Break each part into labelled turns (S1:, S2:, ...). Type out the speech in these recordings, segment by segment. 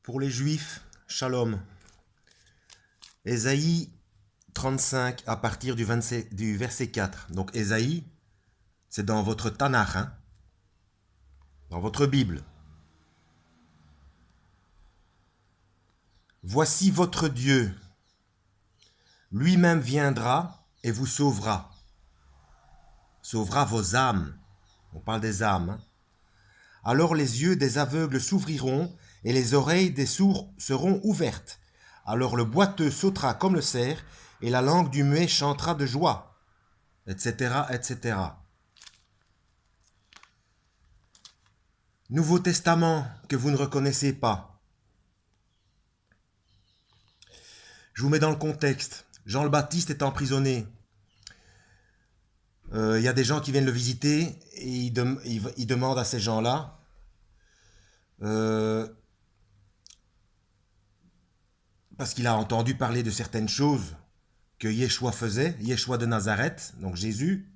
S1: Pour les Juifs, Shalom. Ésaïe 35 à partir du verset 4. Donc Ésaïe, c'est dans votre Tanakh, hein, dans votre Bible. Voici votre Dieu. Lui-même viendra et vous sauvera. Sauvera vos âmes. On parle des âmes. Hein. Alors les yeux des aveugles s'ouvriront et les oreilles des sourds seront ouvertes. Alors le boiteux sautera comme le cerf et la langue du muet chantera de joie, etc., etc. Nouveau Testament que vous ne reconnaissez pas. Je vous mets dans le contexte. Jean le Baptiste est emprisonné. Il y a des gens qui viennent le visiter et il demande à ces gens-là parce qu'il a entendu parler de certaines choses que Yeshua faisait, Yeshua de Nazareth, donc Jésus.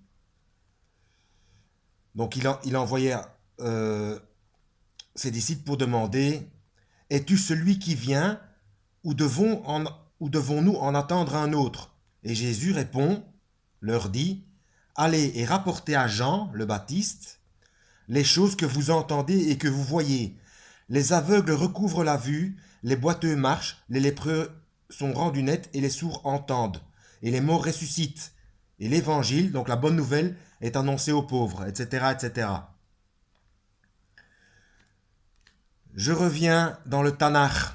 S1: Donc il a envoyé ses disciples pour demander « Es-tu celui qui vient ou devons-nous en attendre un autre ?» Et Jésus répond, leur dit « Allez et rapportez à Jean, le Baptiste, les choses que vous entendez et que vous voyez. Les aveugles recouvrent la vue, les boiteux marchent, les lépreux sont rendus nets et les sourds entendent, et les morts ressuscitent. Et l'évangile, donc la bonne nouvelle, est annoncée aux pauvres, etc., etc. » Je reviens dans le Tanakh,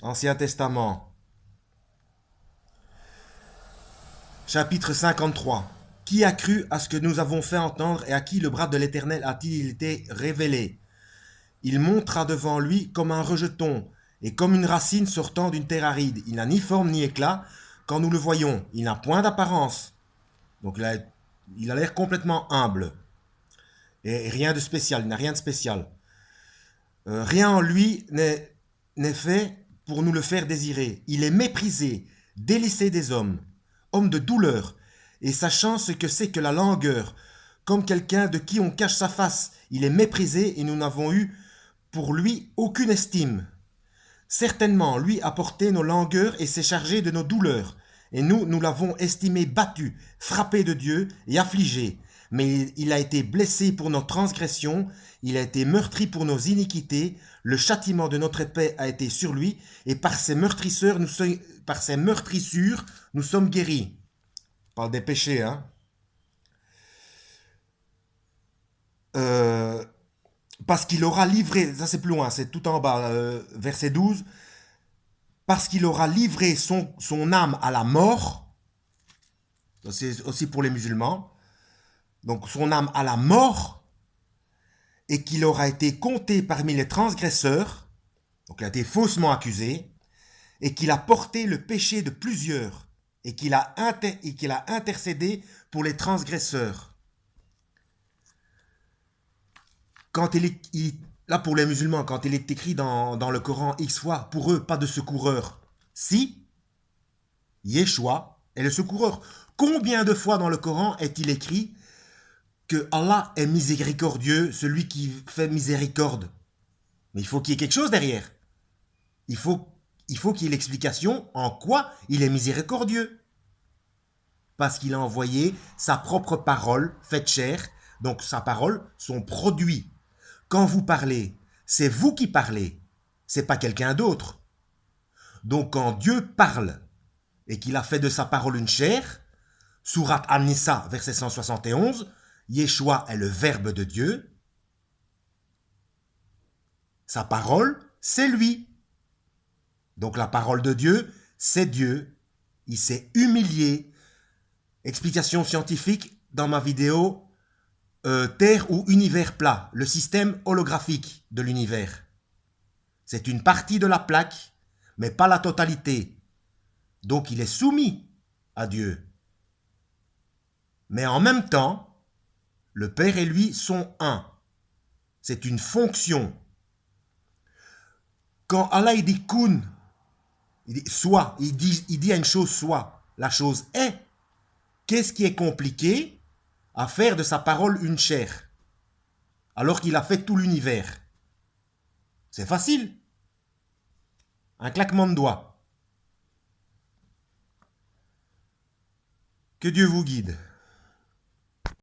S1: Ancien Testament. Chapitre 53. Qui a cru à ce que nous avons fait entendre et à qui le bras de l'Éternel a-t-il été révélé? Il montra devant lui comme un rejeton et comme une racine sortant d'une terre aride. Il n'a ni forme ni éclat quand nous le voyons. Il n'a point d'apparence. Donc il a l'air complètement humble. Et rien de spécial, il n'a rien de spécial. Rien en lui n'est fait pour nous le faire désirer. Il est méprisé, délaissé des hommes, homme de douleur, et sachant ce que c'est que la langueur, comme quelqu'un de qui on cache sa face, il est méprisé et nous n'avons eu pour lui aucune estime. Certainement, lui a porté nos langueurs et s'est chargé de nos douleurs, et nous l'avons estimé battu, frappé de Dieu et affligé. Mais il a été blessé pour nos transgressions, il a été meurtri pour nos iniquités, le châtiment de notre paix a été sur lui, et par ses meurtrissures, nous sommes guéris. On parle des péchés, hein. Parce qu'il aura livré, ça c'est plus loin, c'est tout en bas, verset 12, parce qu'il aura livré son âme à la mort, c'est aussi pour les musulmans, donc son âme à la mort, et qu'il aura été compté parmi les transgresseurs, donc il a été faussement accusé, et qu'il a porté le péché de plusieurs, et qu'il a intercédé pour les transgresseurs. Quand là pour les musulmans, quand il est écrit dans le Coran X fois, pour eux, pas de secoureur. Si, Yeshua est le secoureur. Combien de fois dans le Coran est-il écrit que Allah est miséricordieux, celui qui fait miséricorde? Mais il faut qu'il y ait quelque chose derrière. Il faut qu'il y ait l'explication en quoi il est miséricordieux. Parce qu'il a envoyé sa propre parole faite chair, donc sa parole, son produit. Quand vous parlez, c'est vous qui parlez, c'est pas quelqu'un d'autre. Donc quand Dieu parle et qu'il a fait de sa parole une chair, sourate An-Nisa, verset 171, Yeshua est le Verbe de Dieu. Sa parole, c'est lui. Donc la parole de Dieu, c'est Dieu. Il s'est humilié. Explication scientifique dans ma vidéo Terre ou univers plat, le système holographique de l'univers. C'est une partie de la plaque, mais pas la totalité. Donc il est soumis à Dieu. Mais en même temps, le Père et lui sont un. C'est une fonction. Quand Allah il dit kun, il dit soit, il dit à une chose soit, la chose est. Qu'est-ce qui est compliqué à faire de sa parole une chair, alors qu'il a fait tout l'univers? C'est facile. Un claquement de doigts. Que Dieu vous guide.